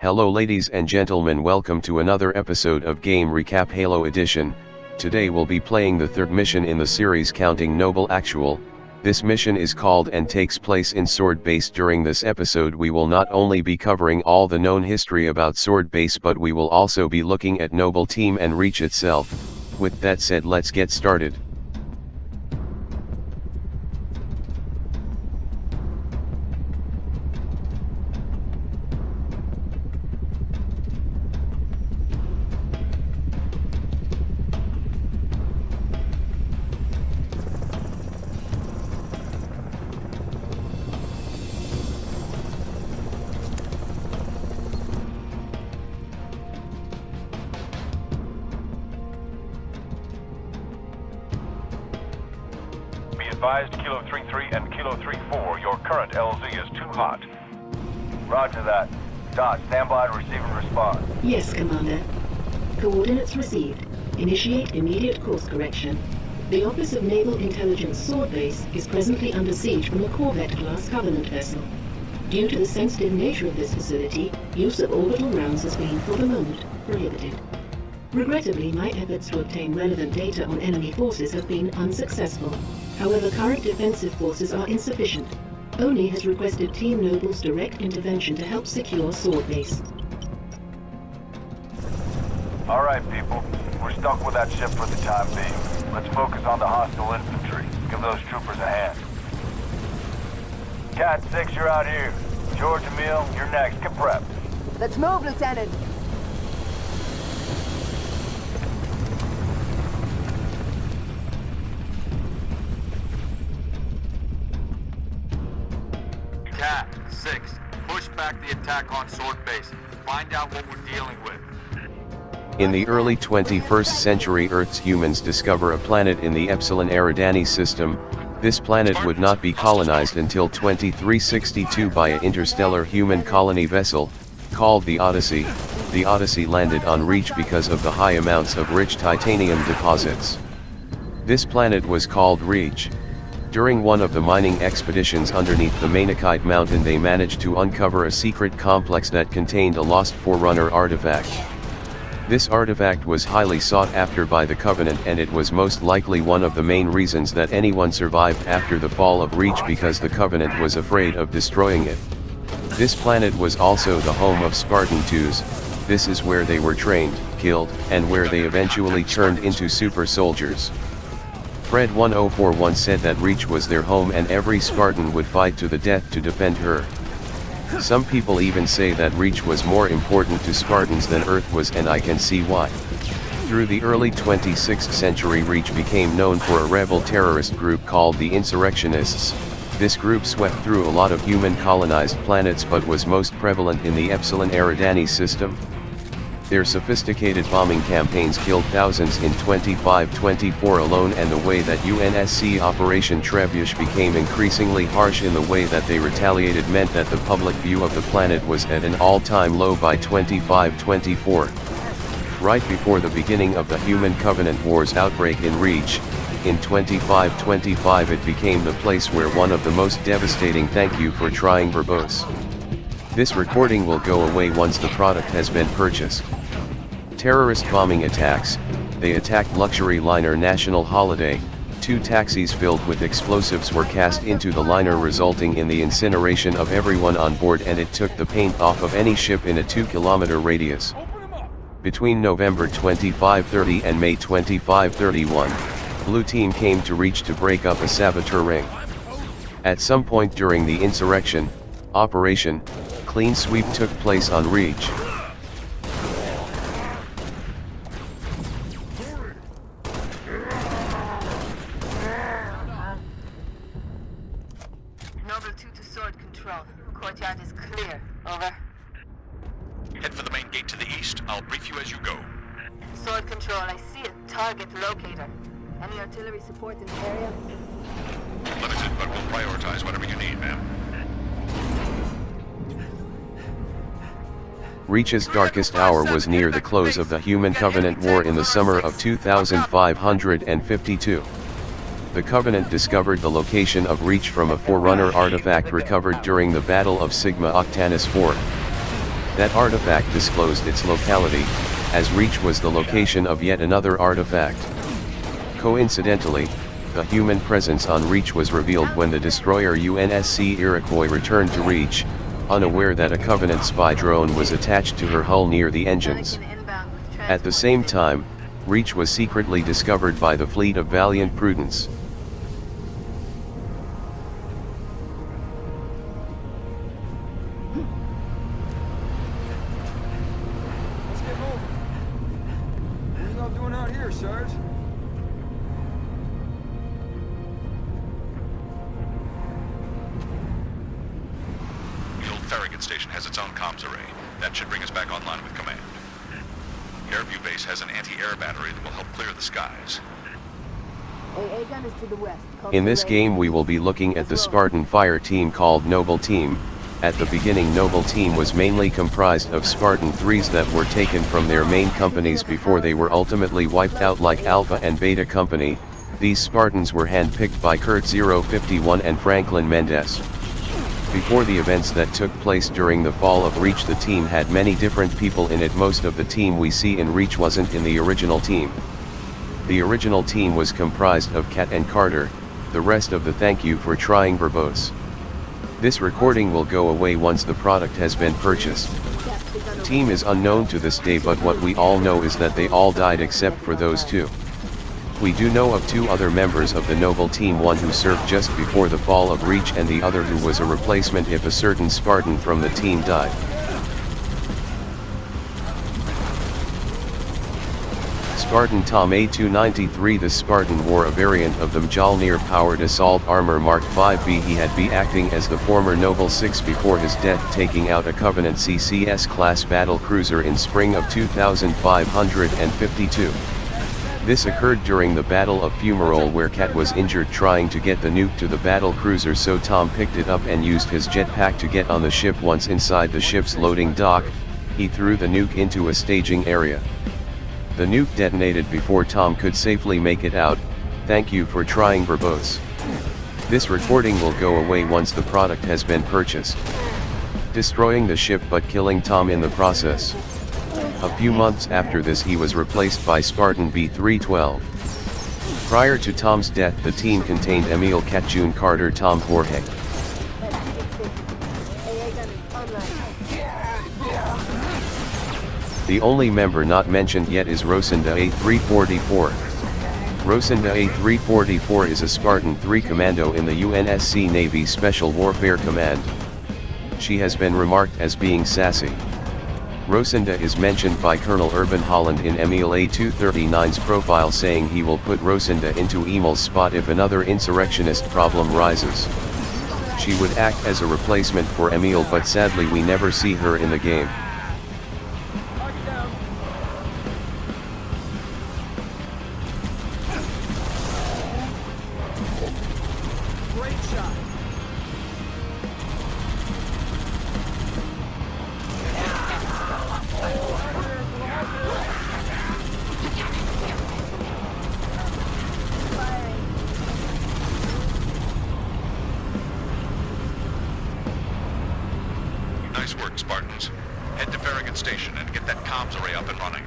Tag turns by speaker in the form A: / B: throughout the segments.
A: Hello ladies and gentlemen, welcome to another episode of Game Recap Halo Edition. Today we'll be playing the third mission in the series, Counting Noble Actual. This mission is called and takes place in Sword Base. During this episode we will not only be covering all the known history about Sword Base, but we will also be looking at Noble Team and Reach itself. With that said, let's get started.
B: Advised Kilo 33 and Kilo 34, your current LZ is too hot. Roger that. Dot, stand by to receive and respond.
C: Yes, Commander. Coordinates received. Initiate immediate course correction. The Office of Naval Intelligence Sword Base is presently under siege from a Corvette-class Covenant vessel. Due to the sensitive nature of this facility, use of orbital rounds has been, for the moment, prohibited. Regrettably, my efforts to obtain relevant data on enemy forces have been unsuccessful. However, current defensive forces are insufficient. ONI has requested Team Noble's direct intervention to help secure Sword Base.
B: All right, people. We're stuck with that ship for the time being. Let's focus on the hostile infantry. Give those troopers a hand. Cat 6, you're out here. George, Emil, you're next. Get prepped.
D: Let's move, Lieutenant.
E: Cat 6, push back the attack on Sword Base. Find out what we're dealing with.
A: In the early 21st century, Earth's humans discover a planet in the Epsilon Eridani system. This planet would not be colonized until 2362 by an interstellar human colony vessel, called the Odyssey. The Odyssey landed on Reach because of the high amounts of rich titanium deposits. This planet was called Reach. During one of the mining expeditions underneath the Mainakite mountain, they managed to uncover a secret complex that contained a lost Forerunner artifact. This artifact was highly sought after by the Covenant, and it was most likely one of the main reasons that anyone survived after the fall of Reach, because the Covenant was afraid of destroying it. This planet was also the home of Spartan 2s. This is where they were trained, killed, and where they eventually turned into super soldiers. Fred 1041 said that Reach was their home and every Spartan would fight to the death to defend her. Some people even say that Reach was more important to Spartans than Earth was, and I can see why. Through the early 26th century, Reach became known for a rebel terrorist group called the Insurrectionists. This group swept through a lot of human colonized planets but was most prevalent in the Epsilon Eridani system. Their sophisticated bombing campaigns killed thousands in 2524 alone, and the way that UNSC Operation Trebuchet became increasingly harsh in the way that they retaliated meant that the public view of the planet was at an all-time low by 2524. Right before the beginning of the Human Covenant Wars outbreak in Reach, in 2525 it became the place where one of the most devastating "thank you for trying" verbose. This recording will go away once the product has been purchased. Terrorist bombing attacks. They attacked luxury liner National Holiday. 2 taxis filled with explosives were cast into the liner, resulting in the incineration of everyone on board, and it took the paint off of any ship in a 2-kilometer radius. Between November 2530 and May 2531, Blue Team came to Reach to break up a saboteur ring. At some point during the insurrection, Operation Clean Sweep took place on Reach.
F: Noble 2 to Sword Control. Courtyard is clear. Over.
G: Head for the main gate to the east. I'll brief you as you go.
F: Sword Control, I see a target locator. Any artillery support in the area?
G: Limited, but we'll prioritize whatever you need, ma'am.
A: Reach's darkest hour was near the close of the Human Covenant War in the summer of 2552. The Covenant discovered the location of Reach from a Forerunner artifact recovered during the Battle of Sigma Octantis IV. That artifact disclosed its locality, as Reach was the location of yet another artifact. Coincidentally, the human presence on Reach was revealed when the destroyer UNSC Iroquois returned to Reach, unaware that a Covenant spy drone was attached to her hull near the engines. At the same time, Reach was secretly discovered by the fleet of Valiant Prudence.
H: Let's get moving. What are you all doing out here, Sarge?
G: The old Farragut station has its own comms array. That should bring us back online with command. Airview Base has an anti-air battery that will help clear the skies.
D: AA gun is to the west.
A: In this game we will be looking at the Spartan fire team called Noble Team. At the beginning Noble Team was mainly comprised of Spartan 3s that were taken from their main companies before they were ultimately wiped out like Alpha and Beta Company. These Spartans were handpicked by Kurt 051 and Franklin Mendez. Before the events that took place during the fall of Reach, the team had many different people in it. Most of the team we see in Reach wasn't in the original team. The original team was comprised of Kat and Carter, the rest of the thank you for trying verbose. This recording will go away once the product has been purchased. Team is unknown to this day, but what we all know is that they all died except for those two. We do know of two other members of the Noble Team, one who served just before the fall of Reach and the other who was a replacement if a certain Spartan from the team died. Spartan Tom A293. The Spartan wore a variant of the Mjolnir-powered assault armor Mark 5B. He had been acting as the former Noble 6 before his death, taking out a Covenant CCS-class battle cruiser in spring of 2552. This occurred during the Battle of Fumarole, where Kat was injured trying to get the nuke to the battle cruiser, so Tom picked it up and used his jetpack to get on the ship. Once inside the ship's loading dock, he threw the nuke into a staging area. The nuke detonated before Tom could safely make it out. Thank you for trying verbose. This recording will go away once the product has been purchased. Destroying the ship but killing Tom in the process. A few months after this he was replaced by Spartan B312. Prior to Tom's death the team contained Emil, Kat, June, Carter, Tom, Jorge. The only member not mentioned yet is Rosinda A344. Rosinda A344 is a Spartan 3 commando in the UNSC Navy Special Warfare Command. She has been remarked as being sassy. Rosinda is mentioned by Colonel Urban Holland in Emil A239's profile, saying he will put Rosinda into Emil's spot if another insurrectionist problem rises. She would act as a replacement for Emil, but sadly we never see her in the game.
G: Nice work, Spartans. Head to Farragut Station and get that comms array up and running.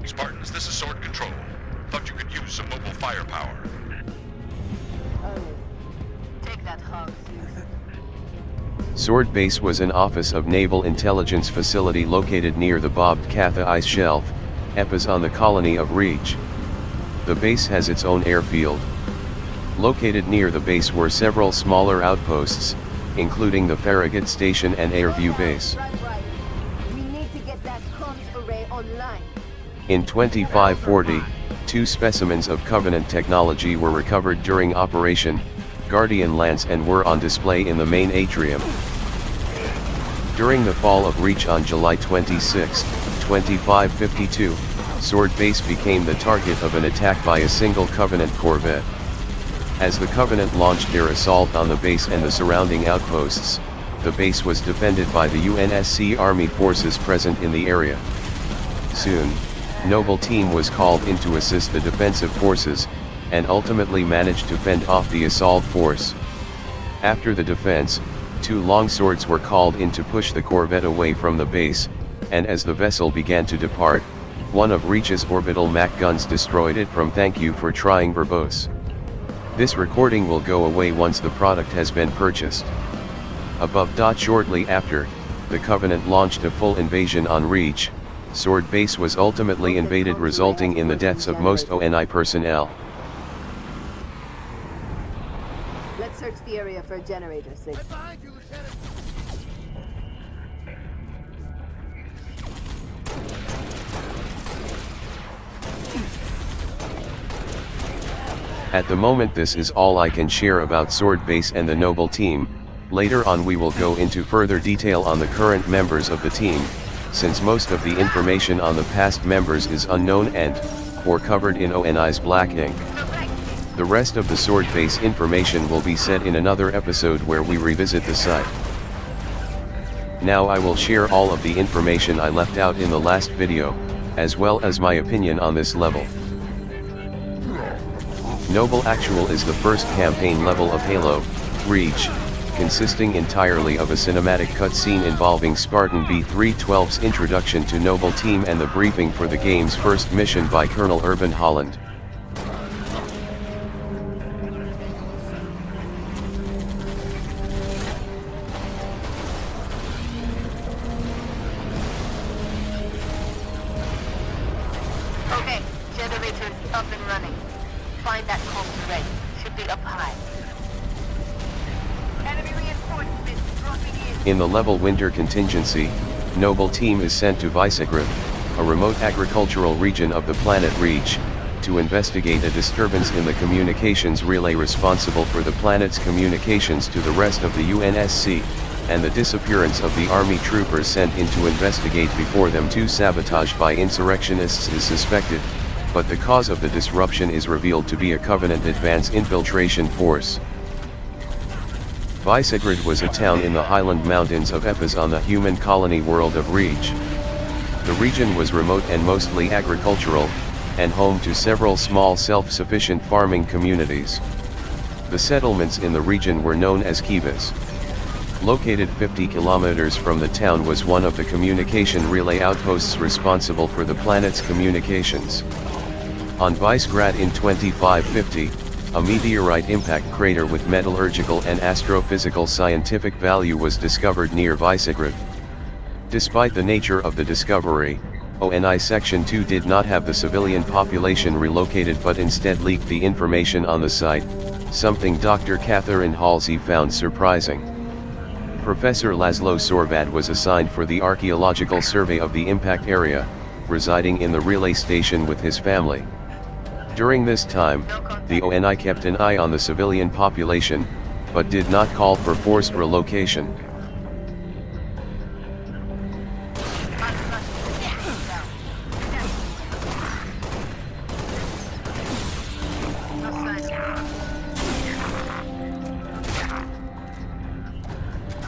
G: Spartans, this is Sword Control. Thought you could use some mobile firepower.
F: Take that hog,
A: Sword Base was an office of Naval Intelligence facility located near the Bobbed Katha ice shelf, EPAs on the colony of Reach. The base has its own airfield. Located near the base were several smaller outposts, including the Farragut Station and Airview Base.
D: Right. We need to get that comms array online.
A: In 2540, 2 specimens of Covenant technology were recovered during Operation Guardian Lance and were on display in the main atrium. During the fall of Reach on July 26, 2552, Sword Base became the target of an attack by a single Covenant corvette. As the Covenant launched their assault on the base and the surrounding outposts, the base was defended by the UNSC Army forces present in the area. Soon, Noble Team was called in to assist the defensive forces, and ultimately managed to fend off the assault force. After the defense, 2 longswords were called in to push the corvette away from the base, and as the vessel began to depart, one of Reach's orbital Mac guns destroyed it from "Thank you for trying, verbose." This recording will go away once the product has been purchased. Above. Shortly after, the Covenant launched a full invasion on Reach. Sword Base was ultimately invaded, resulting in the deaths of most ONI personnel.
D: Let's search the area for a generator, 6.
A: At the moment this is all I can share about Sword Base and the Noble team. Later on we will go into further detail on the current members of the team, since most of the information on the past members is unknown and/or covered in ONI's Black Ink. The rest of the Sword Base information will be said in another episode where we revisit the site. Now I will share all of the information I left out in the last video, as well as my opinion on this level. Noble Actual is the first campaign level of Halo Reach, consisting entirely of a cinematic cutscene involving Spartan B312's introduction to Noble Team and the briefing for the game's first mission by Colonel Urban Holland.
F: Okay, generator is up and running. Find that comms array. Should be up high. Enemy reinforcements dropping in.
A: In the level Winter Contingency, Noble Team is sent to Visegrad, a remote agricultural region of the planet Reach, to investigate a disturbance in the communications relay responsible for the planet's communications to the rest of the UNSC, and the disappearance of the army troopers sent in to investigate before them. Sabotage by insurrectionists is suspected, but the cause of the disruption is revealed to be a Covenant advance infiltration force. Visegrad was a town in the highland mountains of Epes on the human colony world of Reach. The region was remote and mostly agricultural, and home to several small self-sufficient farming communities. The settlements in the region were known as Kivas. Located 50 kilometers from the town was one of the communication relay outposts responsible for the planet's communications. On Visegrad in 2550, a meteorite impact crater with metallurgical and astrophysical scientific value was discovered near Visegrad. Despite the nature of the discovery, ONI Section 2 did not have the civilian population relocated but instead leaked the information on the site, something Dr. Catherine Halsey found surprising. Professor Laszlo Sorvad was assigned for the archaeological survey of the impact area, residing in the relay station with his family. During this time, the ONI kept an eye on the civilian population, but did not call for forced relocation.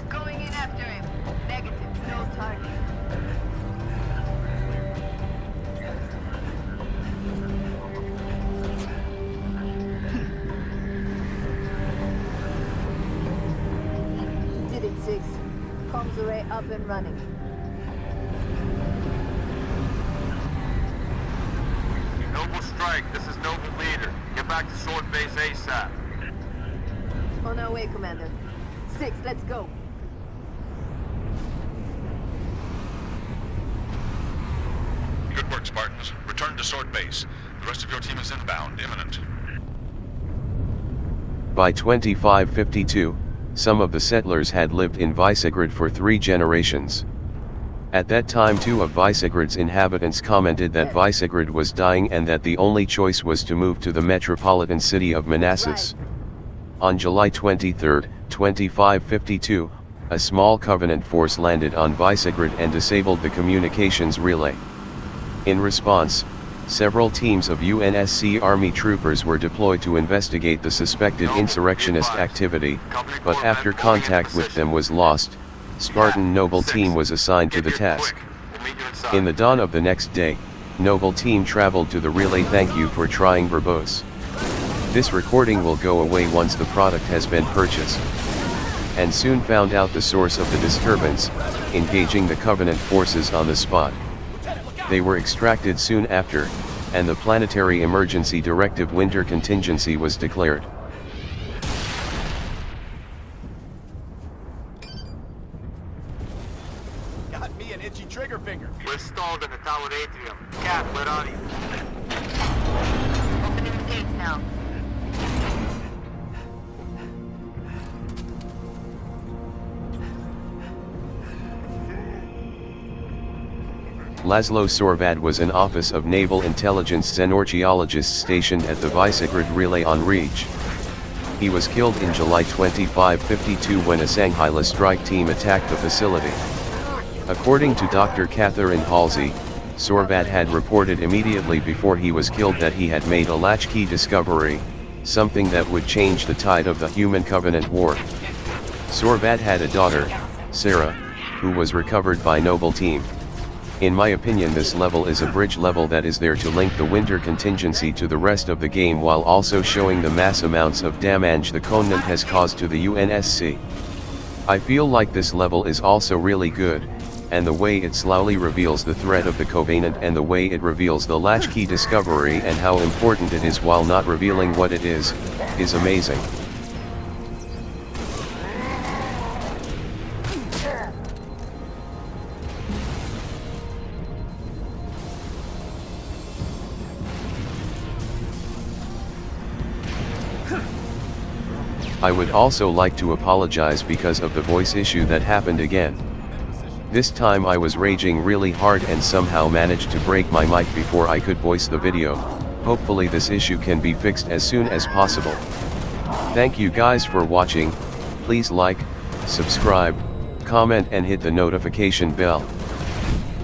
F: Going in after him. Negative, no target.
D: Did it, 6. Comms array up and running.
E: Noble Strike, this is Noble Leader. Get back to Sword Base ASAP.
D: On our way, Commander. 6, let's go.
G: Good work, Spartans. Return to Sword Base. The rest of your team is inbound, imminent.
A: By 2552, some of the settlers had lived in Visegrad for 3 generations. At that time 2 of Visegrad's inhabitants commented that Visegrad was dying and that the only choice was to move to the metropolitan city of Manassas. On July 23, 2552, a small Covenant force landed on Visegrad and disabled the communications relay. In response, several teams of UNSC Army troopers were deployed to investigate the suspected insurrectionist activity, but after contact with them was lost, Spartan Noble Team was assigned to the task. In the dawn of the next day, Noble Team traveled to the relay. Thank you for trying, verbose. This recording will go away once the product has been purchased. and soon found out the source of the disturbance, engaging the Covenant forces on the spot. They were extracted soon after, and the Planetary Emergency Directive Winter Contingency was declared.
I: Got me an itchy trigger finger.
E: We're stalled in the tower atrium. Cap, where are you?
F: Opening the gates now.
A: Laszlo Sorvad was an Office of Naval Intelligence xenorchaeologist stationed at the Visegrad Relay on Reach. He was killed in July 2552 when a Sanghaila strike team attacked the facility. According to Dr. Catherine Halsey, Sorvad had reported immediately before he was killed that he had made a latchkey discovery, something that would change the tide of the Human Covenant War. Sorvad had a daughter, Sarah, who was recovered by Noble Team. In my opinion, this level is a bridge level that is there to link the winter contingency to the rest of the game while also showing the mass amounts of damage the Covenant has caused to the UNSC. I feel like this level is also really good, and the way it slowly reveals the threat of the Covenant and the way it reveals the latchkey discovery and how important it is while not revealing what it is amazing. I would also like to apologize because of the voice issue that happened again. This time I was raging really hard and somehow managed to break my mic before I could voice the video. Hopefully this issue can be fixed as soon as possible. Thank you guys for watching. Please like, subscribe, comment and hit the notification bell.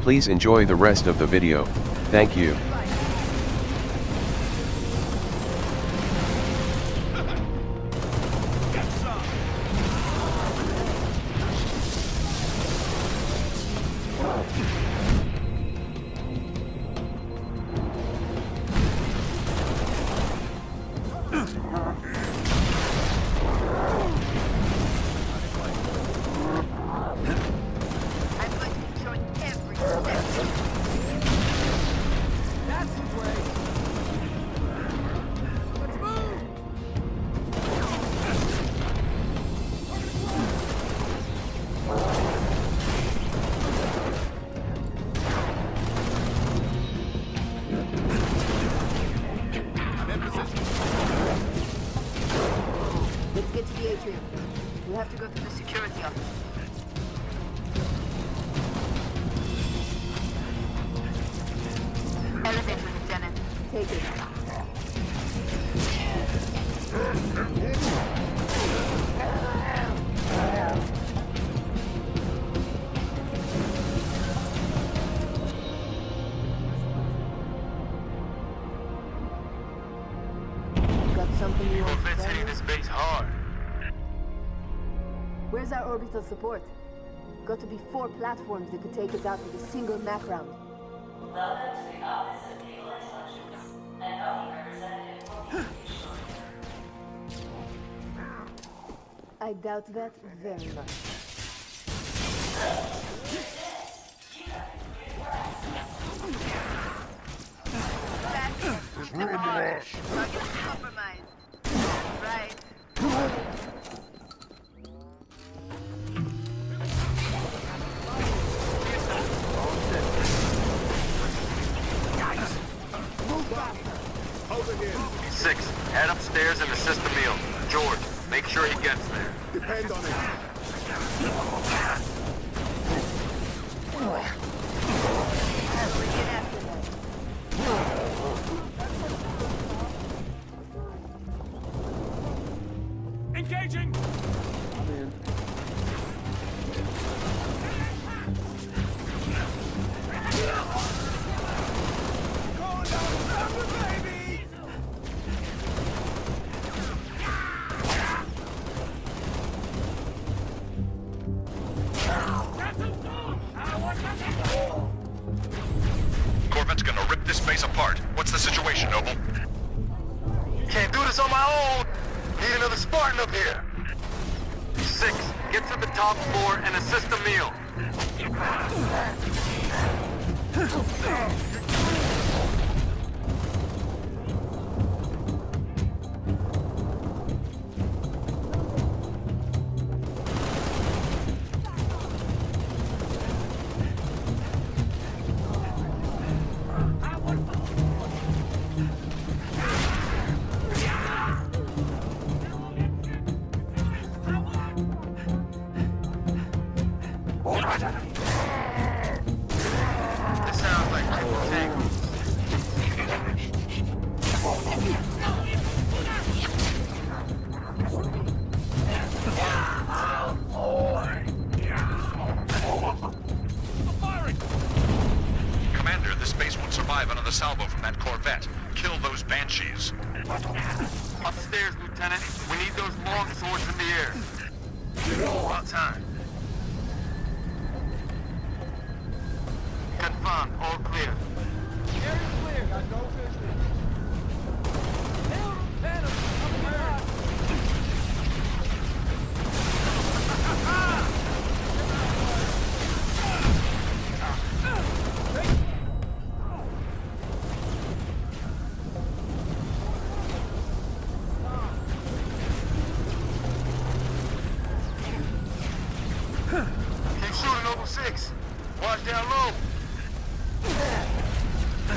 A: Please enjoy the rest of the video. Thank you.
F: I'm going to enjoy every step.
H: That's the way. Let's move.
I: I'm in position.
D: Let's get to the atrium.
F: We'll have to go through the security office. Elevator, Lieutenant.
D: Take it. Got something you want to
E: Corvette's
D: tell
E: hitting
D: me?
E: this base hard.
D: Where's our orbital support? Got to be 4 platforms that could take us out with a single map round.
J: Welcome to the Office of Naval Intelligence. An ONI representative will be
D: I doubt that very much.
F: Push them hard. Target compromised. Right.
I: Over here.
E: 6, head upstairs in the system meal. George, make sure he gets there.
I: Depend on it.
D: Get after that.
H: Engaging.
G: Corvette's gonna rip this base apart. What's the situation, Noble?
E: Can't do this on my own. Need another Spartan up here. 6, Get to the top floor and assist Emil. This sounds like triple tangles.
G: Commander, this base won't survive another salvo from that Corvette. Kill those Banshees.
E: Upstairs, Lieutenant. We need those long swords in the air. About time. Confirmed. All clear.
H: Area clear. Got no visitors. Nailed him. Phantom. Coming in hot.
E: Keep shooting, Noble 6. Watch down low.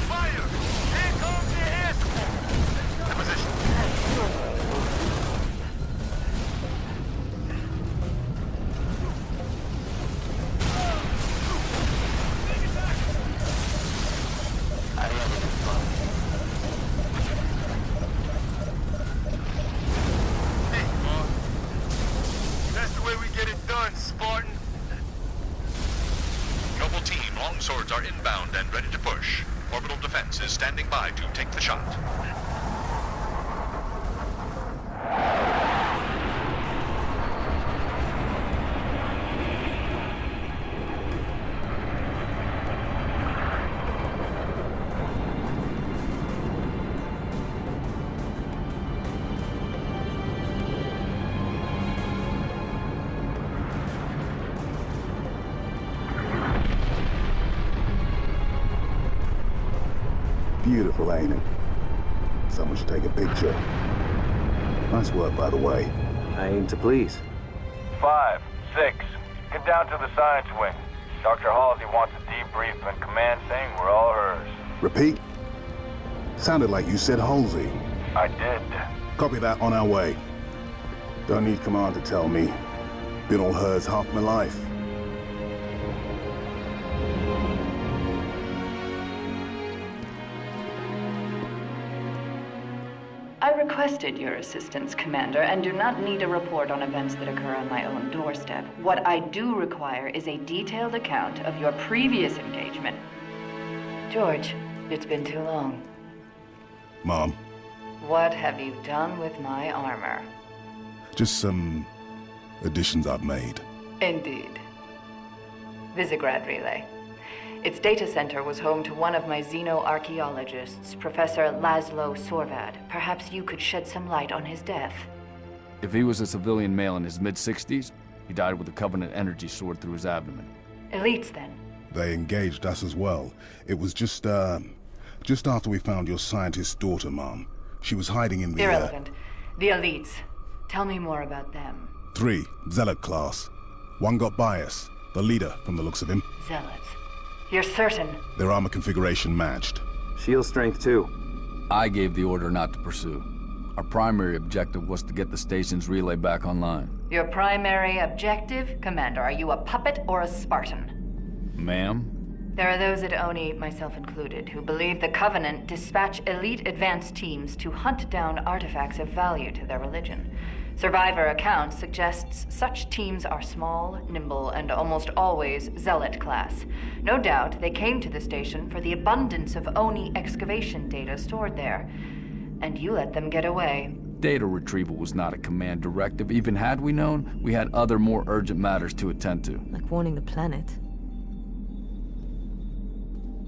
E: Fire! Here comes the air support. In position. I love it. Hey, Mark. That's the way we get it done, Spartan.
G: Noble team, longswords are inbound and ready to push. Orbital defense is standing by to take the shot.
K: Beautiful, ain't it? Someone should take a picture. Nice work, by the way.
L: I aim to please.
B: 5, 6. Get down to the science wing. Dr. Halsey wants a debrief and command saying we're all hers.
K: Repeat? Sounded like you said Halsey.
B: I did.
K: Copy that, on our way. Don't need command to tell me. Been all hers half my life.
M: I requested your assistance, Commander, and do not need a report on events that occur on my own doorstep. What I do require is a detailed account of your previous engagement. George, it's been too long.
K: Mom,
M: What have you done with my armor?
K: just some additions I've made.
M: Indeed. Visegrad Relay. Its data center was home to one of my xenoarchaeologists, Professor Laszlo Sorvad. Perhaps you could shed some light on his death.
N: If he was a civilian male in his mid-60s, he died with a Covenant energy sword through his abdomen.
M: Elites, then?
K: They engaged us as well. It was just after we found your scientist daughter, Mom. She was hiding in the...
M: Irrelevant. The elites. Tell me more about them.
K: 3, Zealot class. One got by us. The leader, from the looks of him.
M: Zealots. You're certain?
K: Their armor configuration matched.
L: Shield strength, too.
N: I gave the order not to pursue. Our primary objective was to get the station's relay back online.
M: Your primary objective? Commander, are you a puppet or a Spartan?
N: Ma'am?
M: There are those at ONI, myself included, who believe the Covenant dispatch elite advance teams to hunt down artifacts of value to their religion. Survivor accounts suggests such teams are small, nimble, and almost always Zealot class. No doubt they came to the station for the abundance of ONI excavation data stored there. And you let them get away.
N: Data retrieval was not a command directive. Even had we known, we had other more urgent matters to attend to.
O: Like warning the planet.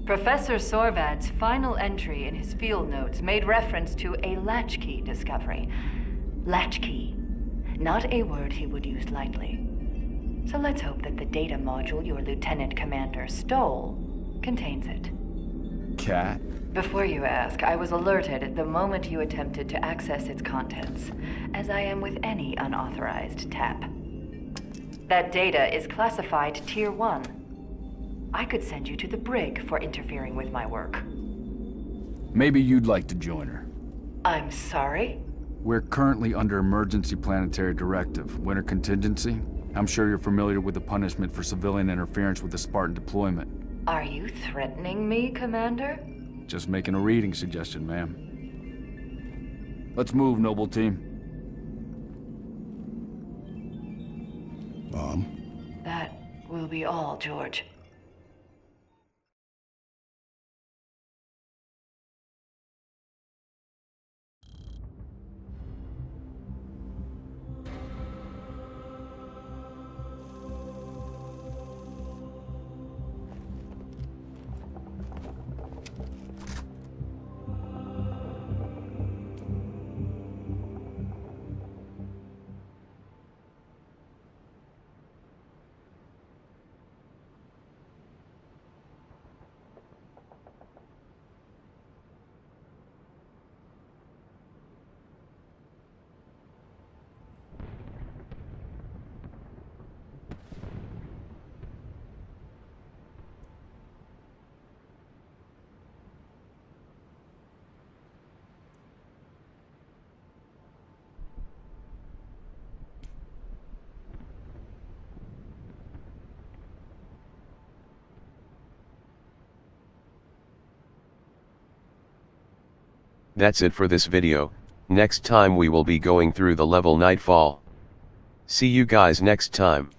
M: Professor Sorvad's final entry in his field notes made reference to a latchkey discovery. Latchkey. Not a word he would use lightly. So let's hope that the data module your Lieutenant Commander stole contains it.
N: Cat?
M: Before you ask, I was alerted the moment you attempted to access its contents, as I am with any unauthorized tap. That data is classified Tier 1. I could send you to the brig for interfering with my work.
N: Maybe you'd like to join her.
M: I'm sorry?
N: We're currently under emergency planetary directive, winter contingency. I'm sure you're familiar with the punishment for civilian interference with the Spartan deployment.
M: Are you threatening me, Commander?
N: Just making a reading suggestion, ma'am. Let's move, noble team.
K: Mom?
M: That will be all, George.
A: That's it for this video. Next time we will be going through the level Nightfall. See you guys next time.